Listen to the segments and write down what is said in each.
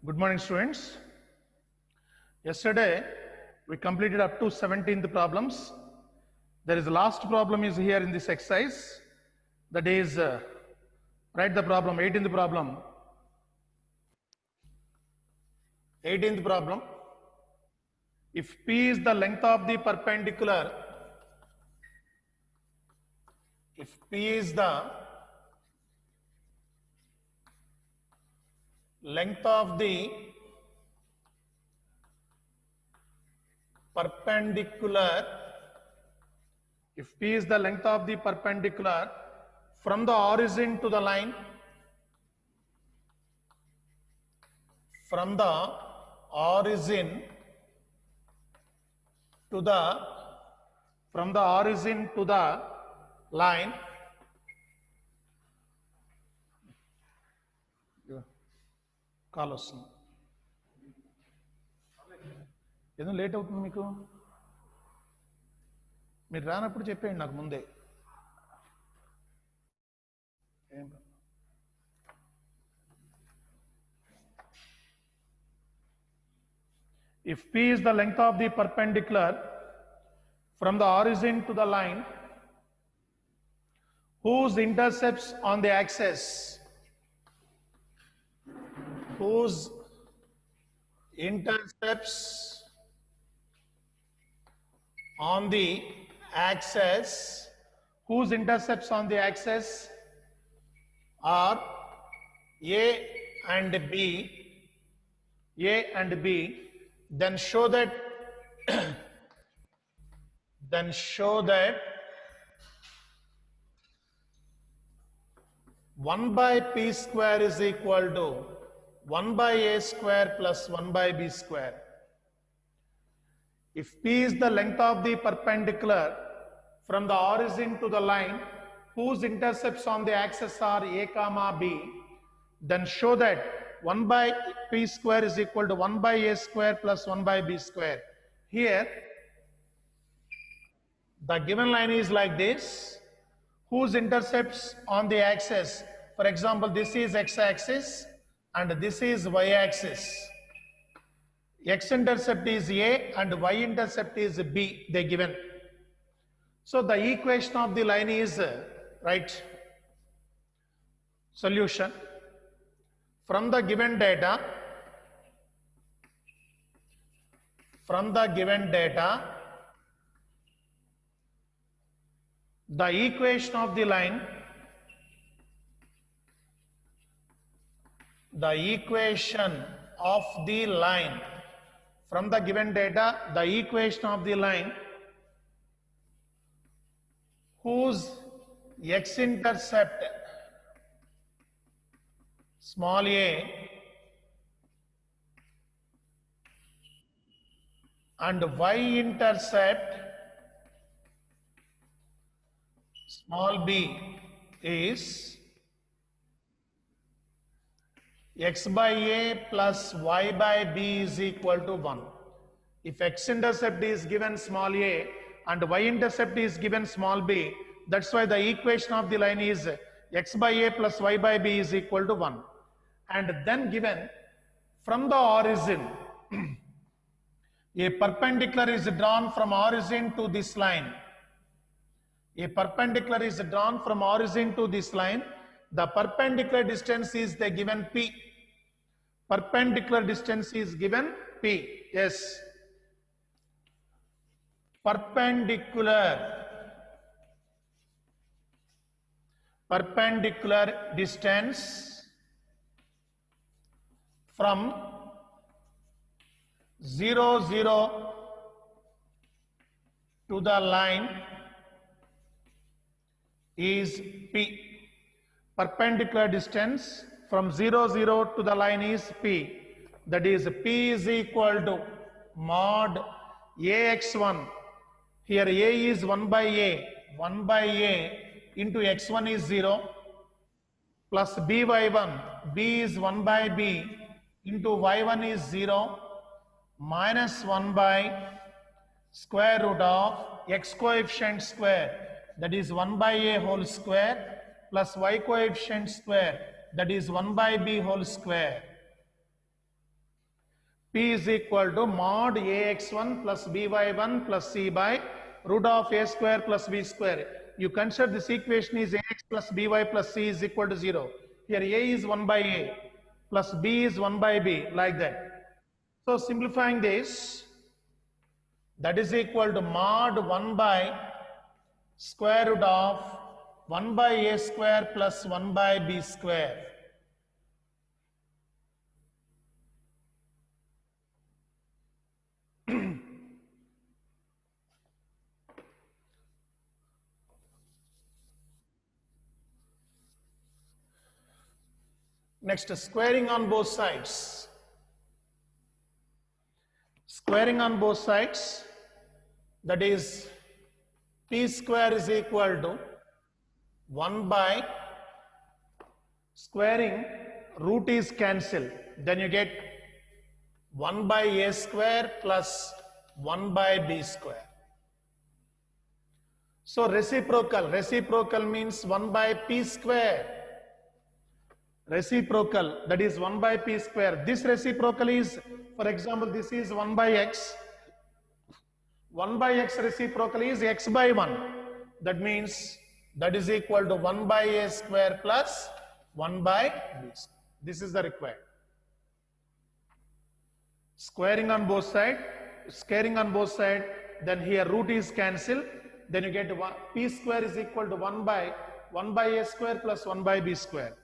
Good morning, students. Yesterday we completed up to 17th problems. There is the last problem is here in this exercise. That is, write the problem, 18th problem. 18th problem. If P is the length of the perpendicular, if P is the length of the perpendicular, if P is the length of the perpendicular from the origin to the line, from the origin to the line, call వస్తుంది ఏదో late అవుతుంది మీకు మీరు రానప్పుడు చెప్పేయండి నాకు ముందే If P is the length of the perpendicular from the origin to the line whose intercepts on the axis on the axis are A and B, then show that 1 by P square is equal to 1 by A square plus 1 by B square. If P is the length of the perpendicular from the origin to the line whose intercepts on the axis are A comma B, then show that 1 by P square is equal to 1 by A square plus 1 by B square. Here the given line is like this, whose intercepts on the axis, for example this is x-axis and this is y-axis. X-intercept is A and y-intercept is B, they given. So the equation of the line is right. Solution. From the given data, the equation of the line, from the given data, the equation of the line whose x-intercept small a and y-intercept small b is x by a plus y by b is equal to 1. If x-intercept is given small a and y-intercept is given small b, that's why the equation of the line is x by a plus y by b is equal to 1. And then given from the origin, a perpendicular is drawn from origin to this line. A perpendicular is drawn from origin to this line. The perpendicular distance is the given P. Perpendicular distance is given P. Yes. Perpendicular distance from 0, 0 to the line is P. Perpendicular distance from 0, 0 to the line is P. That is P is equal to mod AX1. Here A is 1 by A into X1 is 0 plus BY1. B is 1 by B into Y1 is 0 minus 1 by square root of X coefficient square, that is 1 by A whole square plus Y coefficient square, that is 1 by B whole square. P is equal to mod ax1 plus by1 plus c by root of a square plus b square. You consider this equation is ax plus by plus c is equal to 0. Here a is 1 by a plus b is 1 by b, like that. So simplifying this, that is equal to mod 1 by square root of 1 by a square plus 1 by b square. Next, squaring on both sides. Squaring on both sides, that is p square is equal to 1 by squaring, root is cancelled. Then you get 1 by a square plus 1 by b square. So reciprocal means 1 by p square. Reciprocal, that is 1 by p square. This reciprocal is, for example, this is 1 by x. 1 by x reciprocal is x by 1. That means that is equal to 1 by a square plus 1 by b square. This is the required. Squaring on both sides, then here root is cancelled. Then you get p square is equal to 1 by a square plus 1 by b square.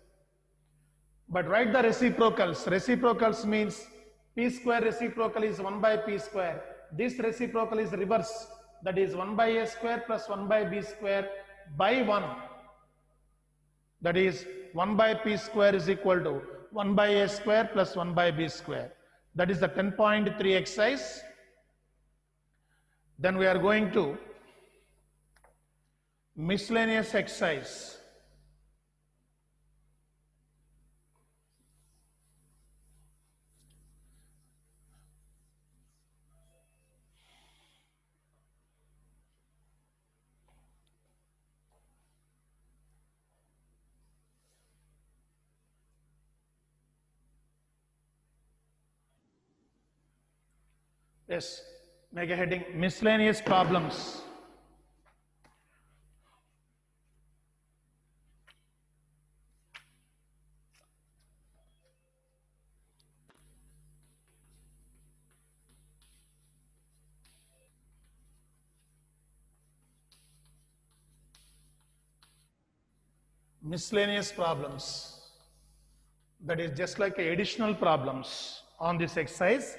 But write the reciprocals. Reciprocals means p square reciprocal is 1 by p square. This reciprocal is reverse. That is 1 by a square plus 1 by b square by 1. That is 1 by p square is equal to 1 by a square plus 1 by b square. That is the 10.3 exercise. Then we are going to miscellaneous exercise. Yes, make a heading, miscellaneous problems. Miscellaneous problems. That is just like additional problems on this exercise.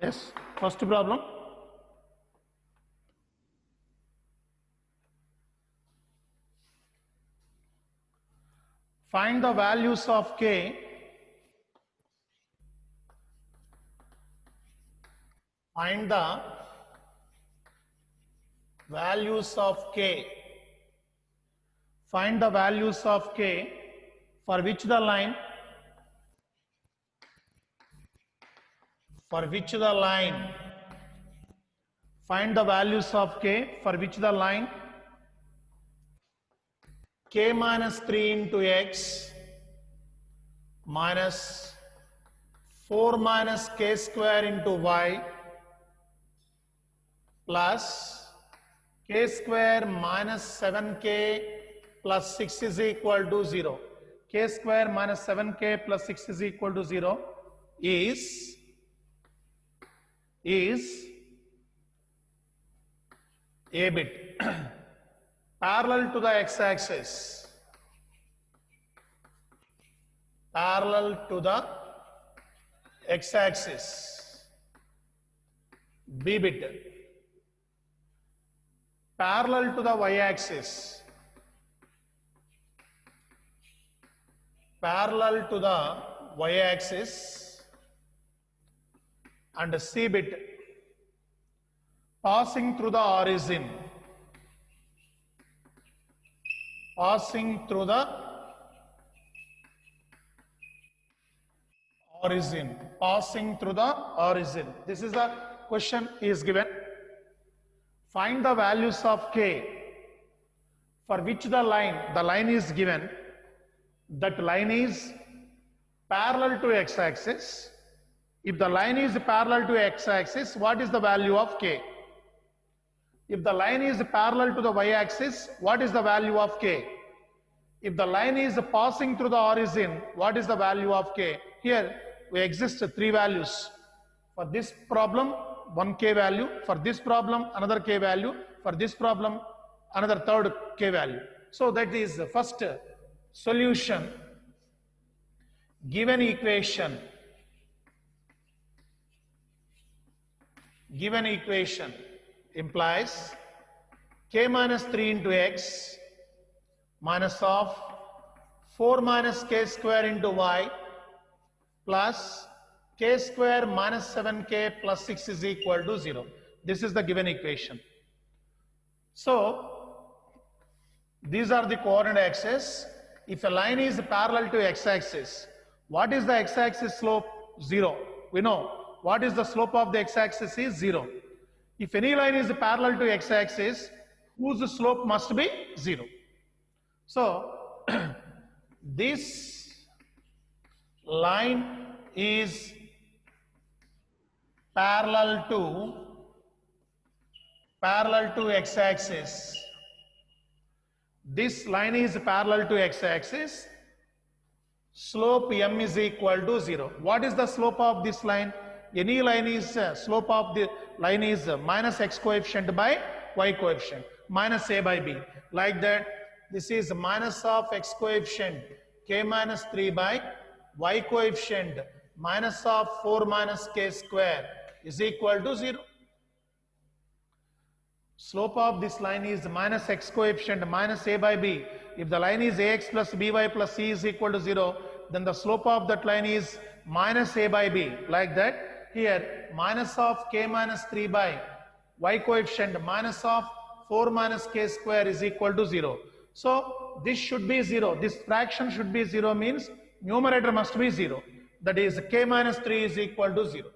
Yes, first problem. Find the values of k. Find the values of k. Find the values of k for which the line find the values of k for which the line k minus 3 into x minus 4 minus k square into y plus k square minus 7k plus 6 is equal to 0. K square minus 7k plus 6 is equal to 0 is a bit parallel to the x-axis, b bit parallel to the y-axis, and c bit passing through the origin, origin, passing through the origin. This is the question is given. Find the values of k for which the line is given, that line is parallel to x-axis. If the line is parallel to x-axis, what is the value of k? If the line is parallel to the y-axis, what is the value of k? If the line is passing through the origin, what is the value of k? Here we exist three values. For this problem, one k value. For this problem, another k value. For this problem, another third k value. So that is the first solution. Given equation implies k minus 3 into x minus of 4 minus k square into y plus k square minus 7k plus 6 is equal to 0. This is the given equation. So these are the coordinate axes. If a line is parallel to x-axis, what is the x-axis slope? 0. We know what is the slope of the x-axis is 0. If any line is parallel to x-axis, whose slope must be 0. So this line is parallel to x-axis. This line is parallel to x-axis. Slope m is equal to 0. What is the slope of this line? Any line is slope of the line is minus x coefficient by y coefficient, minus a by b. Like that, this is minus of x coefficient k minus 3 by y coefficient minus of 4 minus k square is equal to 0. Slope of this line is minus x coefficient minus a by b. If the line is ax plus by plus c is equal to 0, then the slope of that line is minus a by b. Like that, here minus of k minus 3 by y coefficient minus of 4 minus k square is equal to 0. So this should be 0. This fraction should be 0 means numerator must be 0. That is k minus 3 is equal to 0.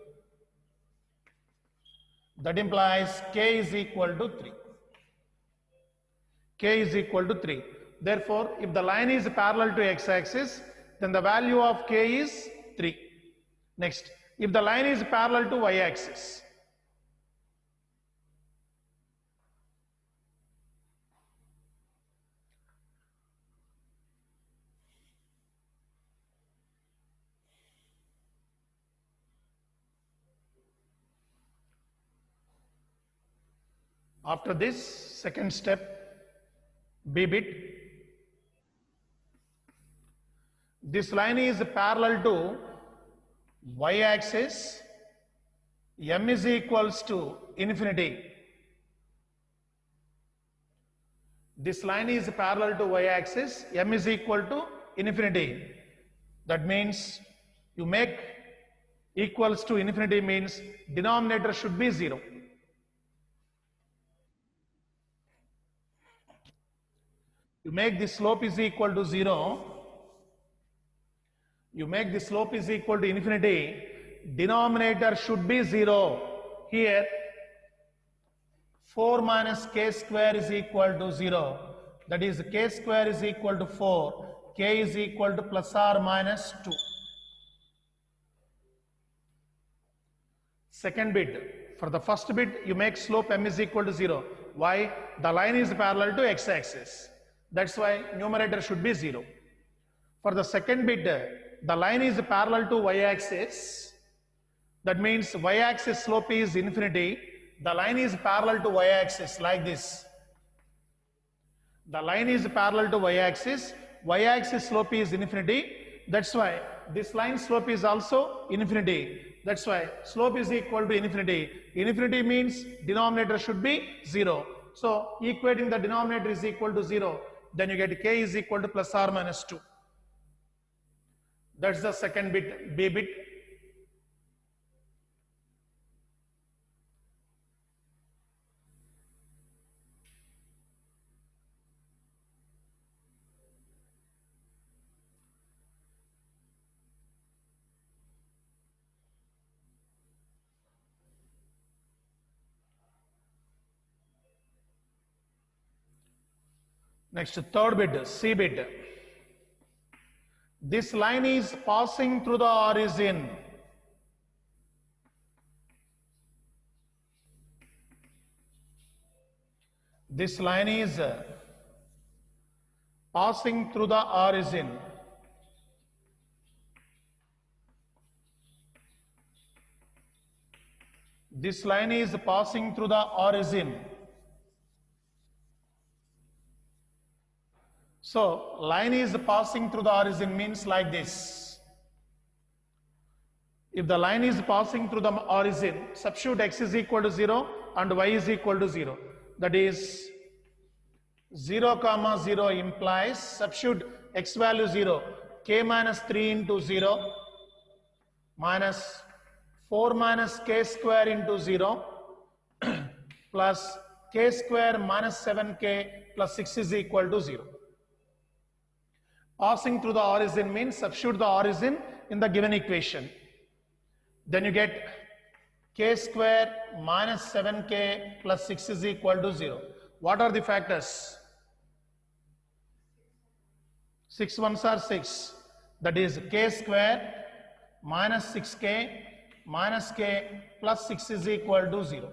That implies k is equal to 3. K is equal to 3. Therefore, if the line is parallel to x-axis, then the value of k is 3. Next, if the line is parallel to y-axis, after this second step, B bit, this line is parallel to y-axis, m is equals to infinity. This line is parallel to y-axis, m is equal to infinity. That means you make equals to infinity means denominator should be 0. You make the slope is equal to 0. You make the slope is equal to infinity. Denominator should be 0. Here 4 minus k square is equal to 0. That is k square is equal to 4. K is equal to plus or minus 2. Second bit. For the first bit, you make slope m is equal to 0. Why? The line is parallel to x-axis. That's why numerator should be 0. For the second bit, the line is parallel to y-axis. That means y-axis slope is infinity. The line is parallel to y-axis like this. The line is parallel to y-axis. Y-axis slope is infinity. That's why this line slope is also infinity. That's why slope is equal to infinity. Infinity means denominator should be 0. So equating the denominator is equal to 0. Then you get k is equal to plus or minus 2. That's the second bit, B bit. Next, third bit, C bit. This line is passing through the origin. This line is passing through the origin. This line is passing through the origin. So, line is passing through the origin means like this. If the line is passing through the origin, substitute x is equal to 0 and y is equal to 0. That is 0 comma 0 implies substitute x value 0, k minus 3 into 0 minus 4 minus k square into 0 plus k square minus 7k plus 6 is equal to 0. Passing through the origin means substitute the origin in the given equation. Then you get k square minus 7k plus 6 is equal to 0. What are the factors? 6 ones are 6. That is k square minus 6k minus k plus 6 is equal to 0.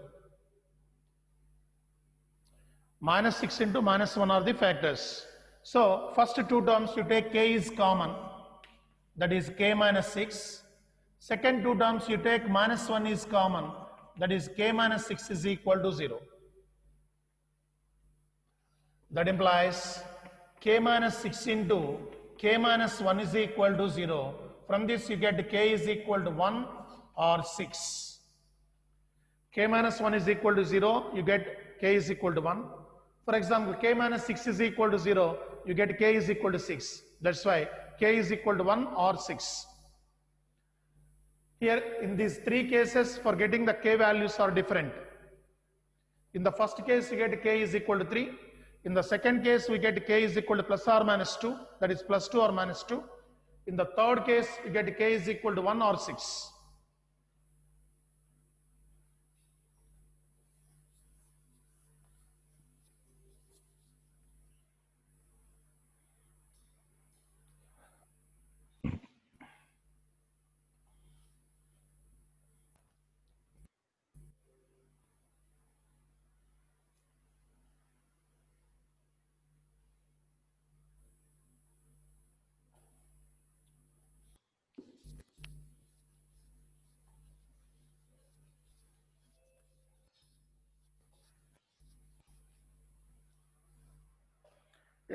Minus 6 into minus 1 are the factors. So, first two terms you take k is common, that is k minus 6. Second two terms you take minus 1 is common, that is k minus 6 is equal to 0. That implies k minus 6 into k minus 1 is equal to 0. From this you get k is equal to 1 or 6. K minus 1 is equal to 0, you get k is equal to 1. For example, k minus 6 is equal to 0, you get k is equal to 6. That's why k is equal to 1 or 6. Here in these three cases, for getting the k values are different. In the first case you get k is equal to 3. In the second case we get k is equal to plus or minus 2, that is plus 2 or minus 2. In the third case you get k is equal to 1 or 6.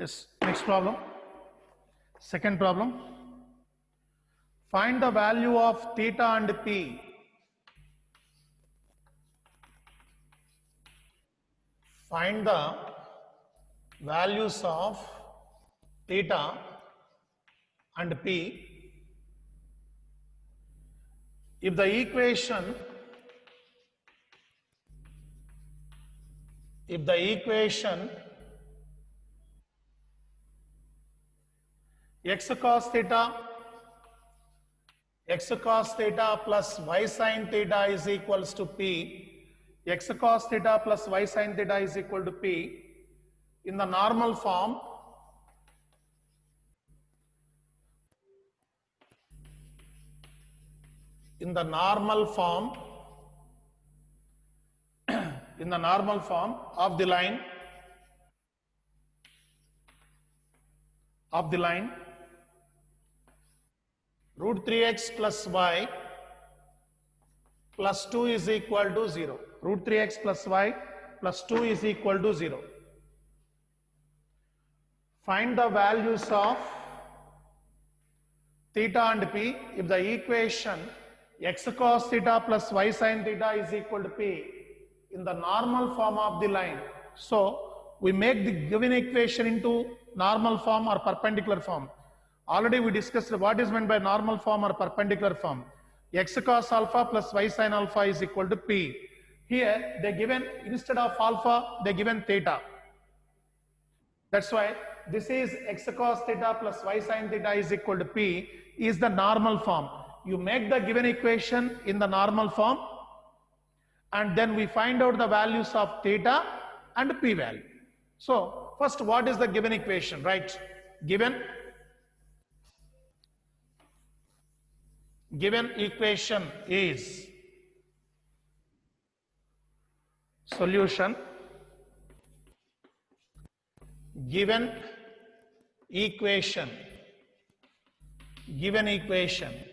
Yes, next problem. Second problem. Find the value of theta and p. Find the values of theta and p if the equation x cos theta plus y sin theta is equals to p, x cos theta plus y sin theta is equal to p in the normal form. In the normal form of the line root 3x plus y plus 2 is equal to 0. Root 3x plus y plus 2 is equal to 0. Find the values of theta and p if the equation x cos theta plus y sin theta is equal to p in the normal form of the line. So, we make the given equation into normal form or perpendicular form. Already we discussed what is meant by normal form or perpendicular form. X cos alpha plus y sin alpha is equal to p. Here they given, instead of alpha they given theta. That's why this is x cos theta plus y sin theta is equal to p is the normal form. You make the given equation in the normal form and then we find out the values of theta and p value. So first, what is the given equation, right? Given equation is solution. Given equation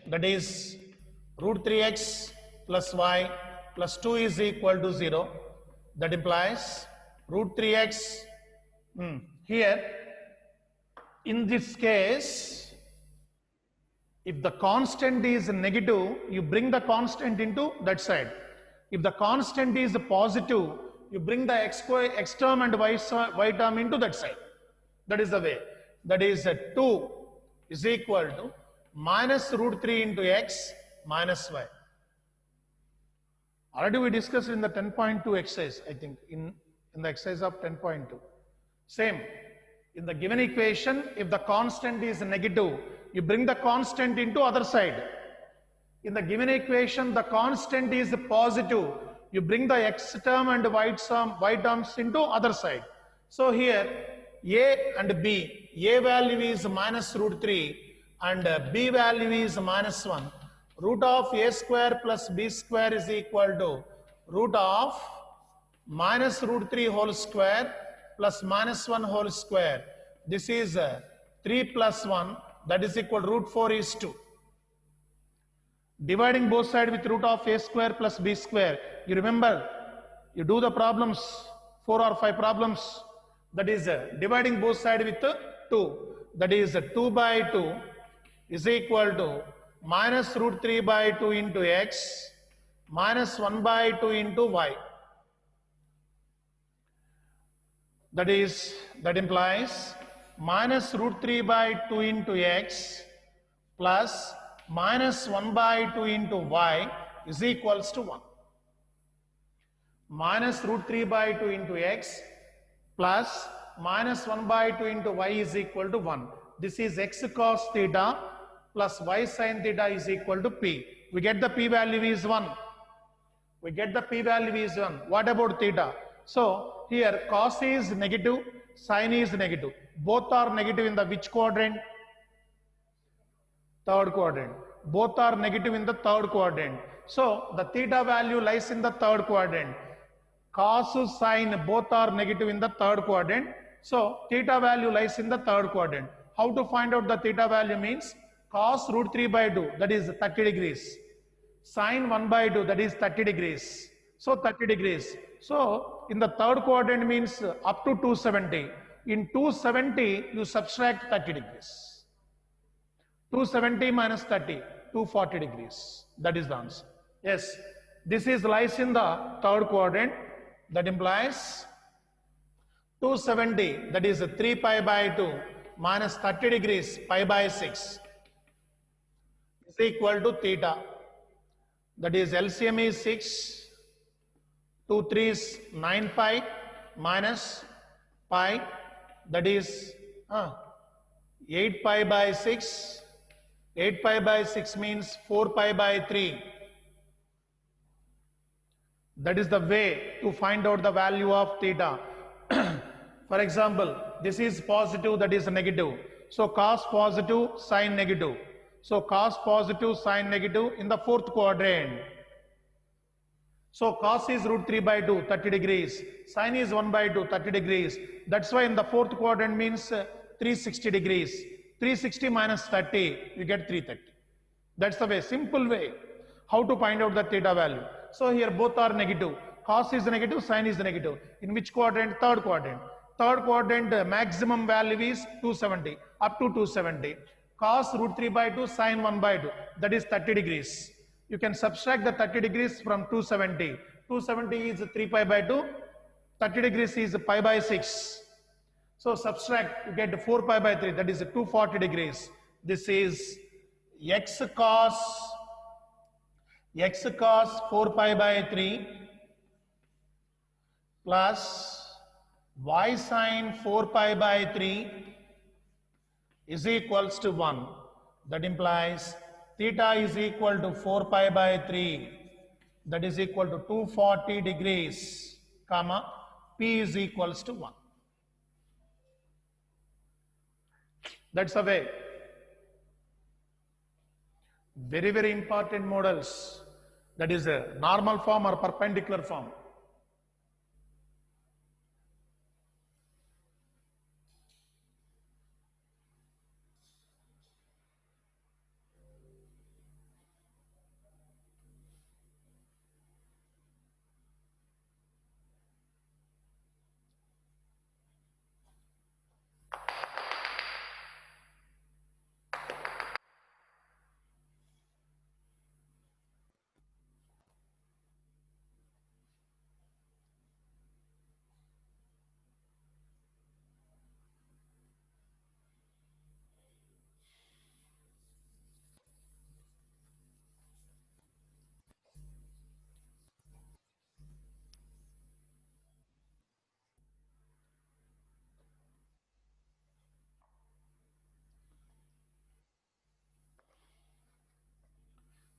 that is root 3x plus y plus 2 is equal to 0. That implies root 3x. Here, in this case, if the constant is negative, you bring the constant into that side. If the constant is positive, you bring the x term and y term into that side. That is the way. That is 2 is equal to minus root 3 into x minus y. Already we discussed in the 10.2 exercise, I think, in the exercise of 10.2. Same. In the given equation, if the constant is negative, you bring the constant into other side. In the given equation, the constant is positive, you bring the x term and y terms into other side. So here, a and b, a value is minus root 3 and b value is minus 1. Root of a square plus b square is equal to root of minus root 3 whole square plus minus 1 whole square. This is 3 plus 1, that is equal to root 4 is 2. Dividing both sides with root of a square plus b square. You remember, you do the problems, 4 or 5 problems. That is dividing both sides with 2. That is 2 by 2 is equal to minus root 3 by 2 into x minus 1 by 2 into y. That implies minus root 3 by 2 into x plus minus 1 by 2 into y is equals to 1. Minus root 3 by 2 into x plus minus 1 by 2 into y is equal to 1. This is x cos theta plus y sin theta is equal to p. We get the p value is 1. What about theta? So here cos is negative, sin is negative. Both are negative in the which quadrant? Third quadrant. Both are negative in the third quadrant. So the theta value lies in the third quadrant. Cos, sin, both are negative in the third quadrant. So theta value lies in the third quadrant. How to find out the theta value means cos root 3 by 2, that is 30 degrees. Sin 1 by 2, that is 30 degrees. So 30 degrees. So in the third quadrant means up to 270. In 270, you subtract 30 degrees. 270 minus 30, 240 degrees. That is the answer. Yes, this is lies in the third quadrant. That implies 270, that is 3 pi by 2 minus 30 degrees pi by 6 is equal to theta. That is LCM is 6, 2 3s 9 pi minus pi, that is 8 pi by 6. 8 pi by 6 means 4 pi by 3. That is the way to find out the value of theta. For example, this is positive, that is negative. So cos positive, sin negative. So cos positive, sin negative in the fourth quadrant. So cos is root 3 by 2, 30 degrees. Sin is 1 by 2, 30 degrees. That's why in the fourth quadrant means 360 degrees. 360 minus 30, you get 330. That's the way, simple way, how to find out the theta value. So here both are negative. Cos is negative, sin is negative. In which quadrant? Third quadrant. Third quadrant maximum value is 270, up to 270. Cos root 3 by 2, sin 1 by 2, that is 30 degrees. You can subtract the 30 degrees from 270. 270 is 3 pi by 2, 30 degrees is pi by 6. So subtract, you get 4 pi by 3, that is 240 degrees. This is x cos 4 pi by 3 plus y sin 4 pi by 3 is equals to 1. That implies theta is equal to 4 pi by 3, that is equal to 240 degrees, comma, p is equals to 1. That's a way. Very, very important models. That is a normal form or perpendicular form.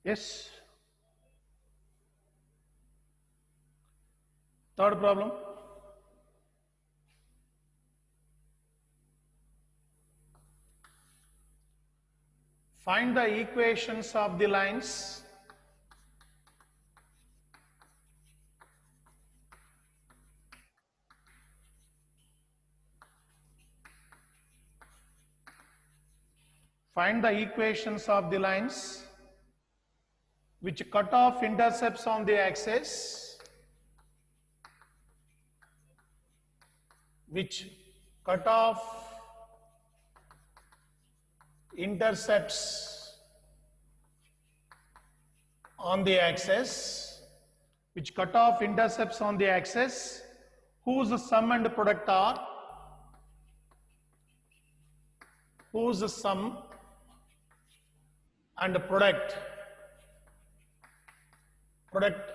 Yes. Third problem. Find the equations of the lines which cut off intercepts on the axis, which cut off intercepts on the axis, which cut off intercepts on the axis, whose sum and product are, whose sum and product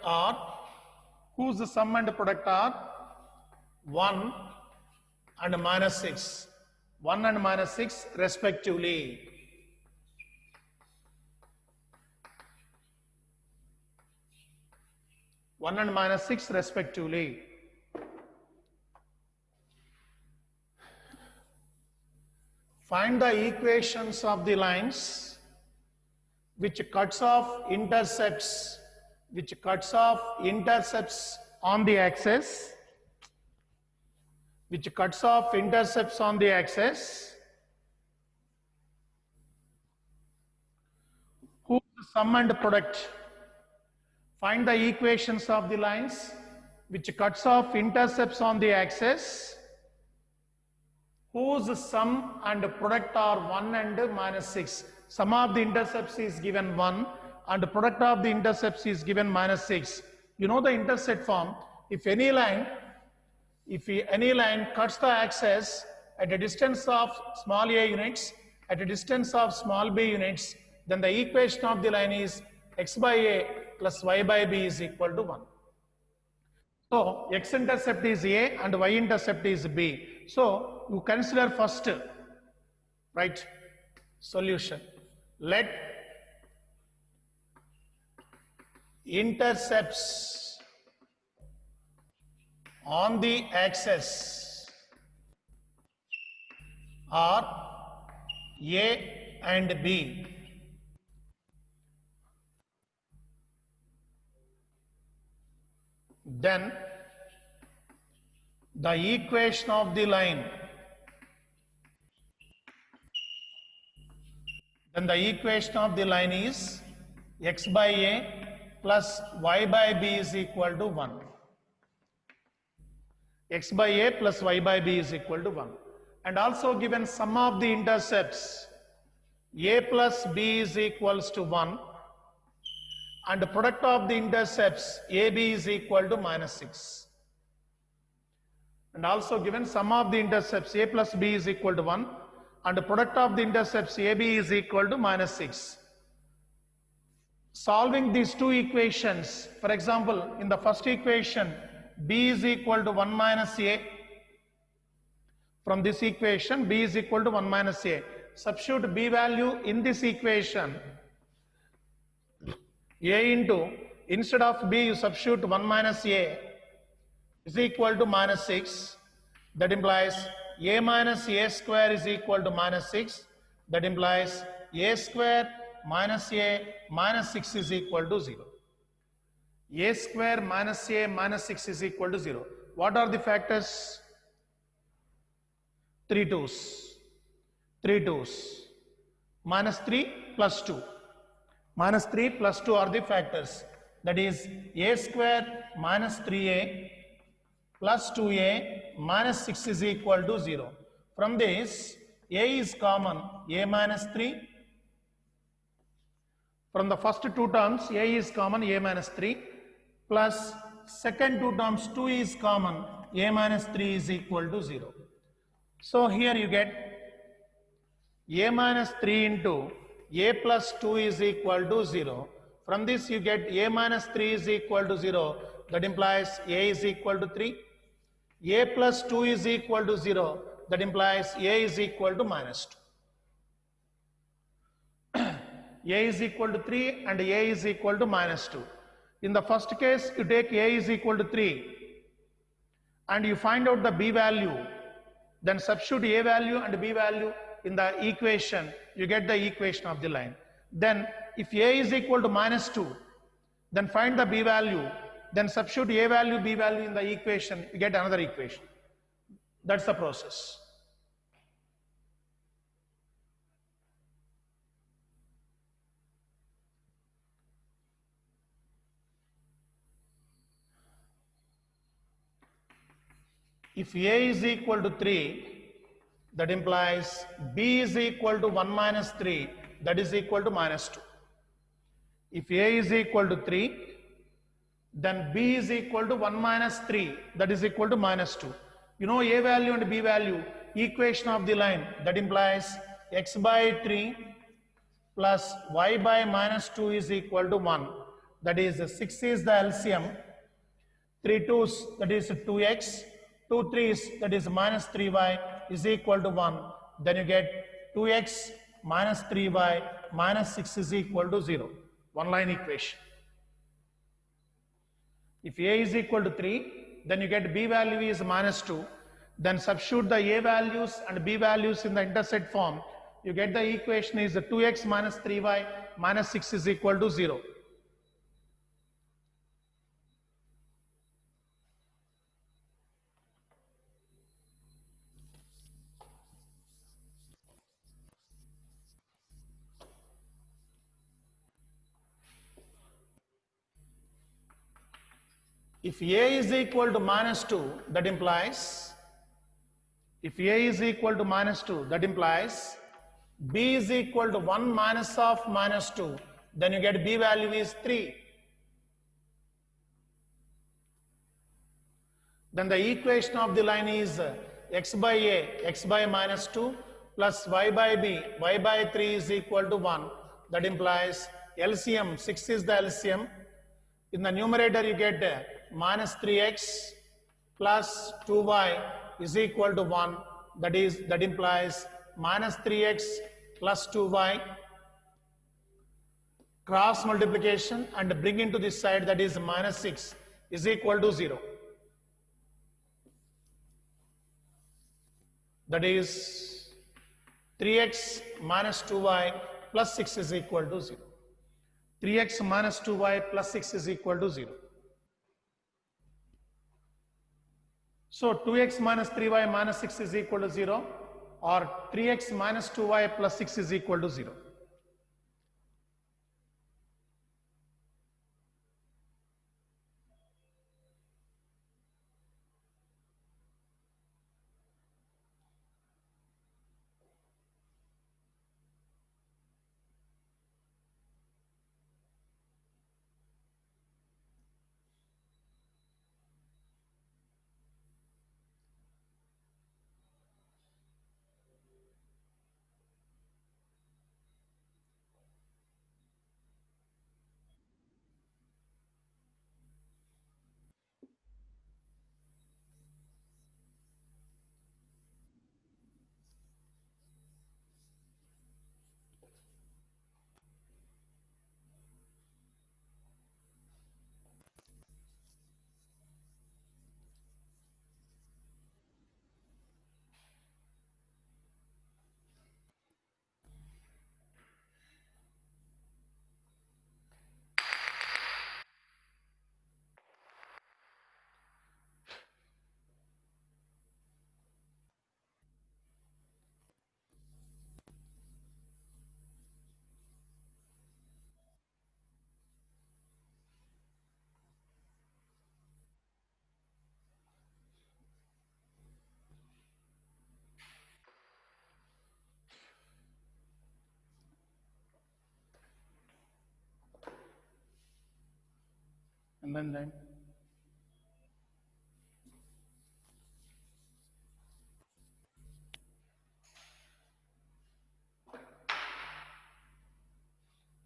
are, whose sum and product are 1 and minus 6, 1 and minus 6 respectively. One and minus 6 respectively. Find the equations of the lines which cuts off intercepts on the axis, which cuts off intercepts on the axis, whose sum and product. Find the equations of the lines which cuts off intercepts on the axis, whose sum and product are 1 and minus 6. Sum of the intercepts is given 1 and the product of the intercepts is given minus 6. You know the intercept form. If any line cuts the axis at a distance of small a units, at a distance of small b units, then the equation of the line is x by a plus y by b is equal to 1. So x-intercept is a and y-intercept is b. So you consider first, right, solution. Let intercepts on the axis are a and b. Then the equation of the line, is x by a plus y by b is equal to 1. X by a plus y by b is equal to 1. And also given sum of the intercepts, a plus b is equals to 1. And the product of the intercepts AB is equal to minus 6. And also given sum of the intercepts A plus B is equal to 1 and the product of the intercepts AB is equal to minus 6. Solving these two equations, for example, in the first equation B is equal to 1 minus A. From this equation B is equal to 1 minus A. Substitute B value in this equation. A into, instead of B you substitute 1 minus A is equal to minus 6. That implies A minus A square is equal to minus 6 That implies a square minus a minus 6 is equal to 0. A square minus a minus 6 is equal to 0. What are the factors? 3 twos. 3 twos. Minus 3 plus 2. Minus 3 plus 2 are the factors. That is a square minus 3a plus 2a minus 6 is equal to 0. From this, a is common, a minus 3. From the first two terms, a is common, a minus 3, plus second two terms, 2 is common, a minus 3 is equal to 0. So here you get a minus 3 into a plus 2 is equal to 0. From this you get a minus 3 is equal to 0. That implies a is equal to 3. A plus 2 is equal to 0. That implies a is equal to minus 2. A is equal to 3 and a is equal to minus 2. In the first case, you take a is equal to 3 and you find out the b value, then substitute a value and b value in the equation, you get the equation of the line. Then if a is equal to minus 2, then find the b value, then substitute a value, b value in the equation, you get another equation. That's the process. If a is equal to 3, that implies b is equal to 1 minus 3, that is equal to minus 2. If a is equal to 3, then b is equal to 1 minus 3, that is equal to minus 2. You know a value and b value, equation of the line, that implies x by 3 plus y by minus 2 is equal to 1. That is 6 is the LCM, 3 2's that is 2x, 2 3's that is minus 3y is equal to 1. Then you get 2x minus 3y minus 6 is equal to 0. One line equation. If a is equal to 3, then you get b value is minus 2. Then substitute the a values and b values in the intersect form. You get the equation is 2x minus 3y minus 6 is equal to 0. If a is equal to minus 2, that implies, if a is equal to minus 2, that implies b is equal to 1 minus of minus 2, then you get b value is 3. Then the equation of the line is x by a, x by minus 2 plus y by b, y by 3 is equal to 1. That implies LCM, 6 is the LCM. In the numerator you get minus 3x plus 2y is equal to 1. That implies minus 3x plus 2y. Cross multiplication and bring into this side, that is minus 6 is equal to 0. That is 3x minus 2y plus 6 is equal to 0. 3x minus 2y plus 6 is equal to 0. So 2x minus 3y minus 6 is equal to 0, or 3x minus 2y plus 6 is equal to 0. and then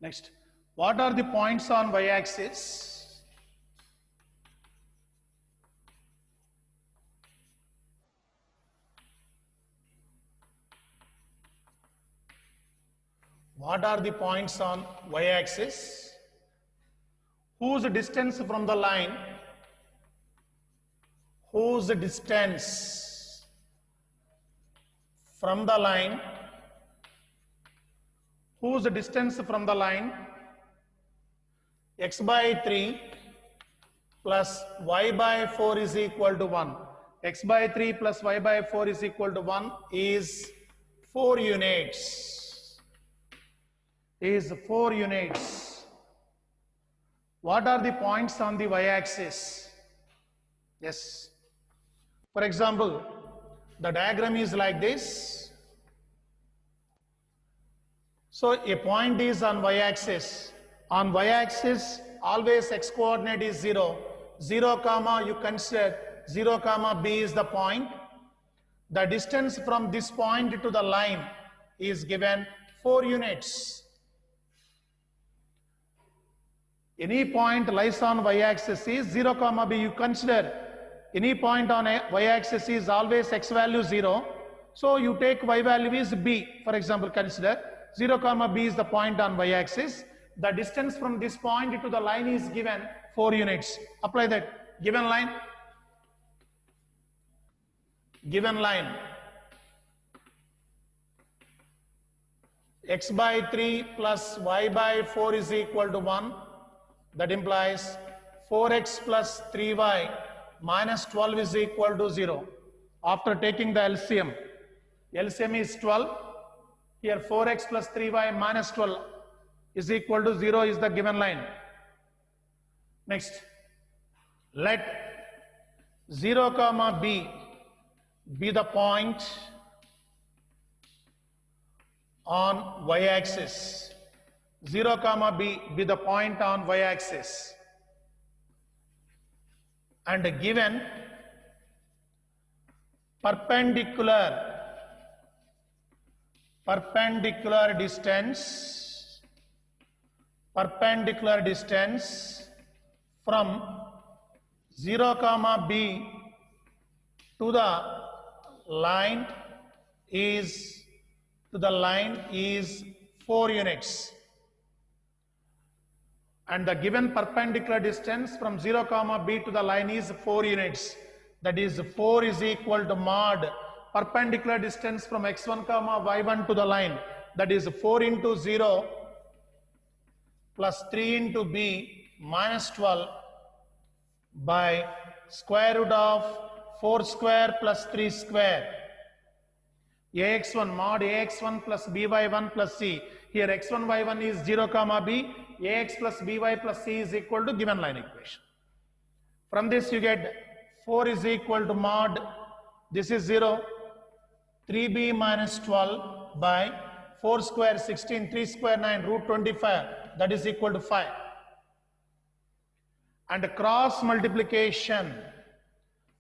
next, what are the points on y-axis? What are the points on y-axis? Whose distance from the line? Whose distance from the line? Whose distance from the line? X by 3 plus y by 4 is equal to 1. X by 3 plus y by 4 is equal to 1 is 4 units. Is 4 units. What are the points on the y-axis? Yes. For example, the diagram is like this. So a point is on y-axis. On y-axis, always x coordinate is 0. 0 comma, you consider 0 comma b is the point. The distance from this point to the line is given 4 units. Any point lies on y-axis is 0 comma b. You consider any point on y-axis is always x value 0. So you take y value is b. For example, consider 0 comma b is the point on y-axis. The distance from this point to the line is given 4 units. Apply that. Given line. Given line. X by 3 plus y by 4 is equal to 1. That implies 4x plus 3y minus 12 is equal to 0. After taking the LCM, LCM is 12. Here 4x plus 3y minus 12 is equal to 0 is the given line. Next, let 0 comma b be the point on y-axis. 0 comma b be the point on y-axis, and given perpendicular distance from 0 comma b to the line is 4 units. And the given perpendicular distance from 0 comma b to the line is 4 units. That is 4 is equal to mod perpendicular distance from x1 comma y1 to the line. That is 4 into 0 plus 3 into b minus 12 by square root of 4 square plus 3 square. ax1 mod ax1 plus by1 plus c. Here x1 y1 is 0 comma b. Ax plus by plus c is equal to given line equation. From this you get 4 is equal to mod, this is 0, 3b minus 12 by 4 square 16, 3 square 9, root 25, that is equal to 5. And cross multiplication,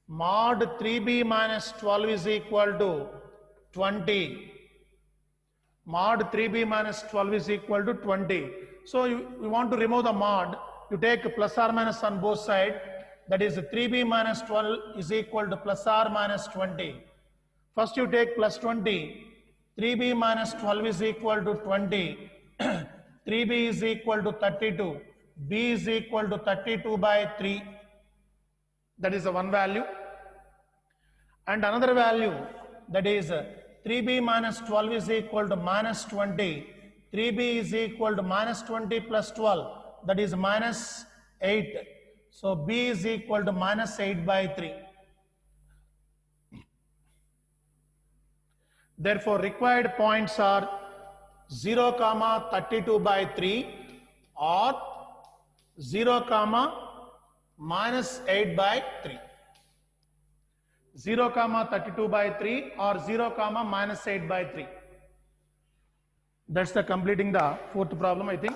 mod 3b minus 12 is equal to 20. Mod 3b minus 12 is equal to 20. So you want to remove the mod, you take plus or minus on both sides. That is 3b minus 12 is equal to plus or minus 20. First you take plus 20. 3b minus 12 is equal to 20. 3b is equal to 32. b is equal to 32 by 3. That is the one value. And another value, that is 3b minus 12 is equal to minus 20. 3b is equal to minus 20 plus 12, that is minus 8. So b is equal to minus 8 by 3. Therefore required points are 0 comma 32 by 3 or 0 comma minus 8 by 3. 0 comma 32 by 3 or 0 comma minus 8 by 3. That's the completing the fourth problem, I think.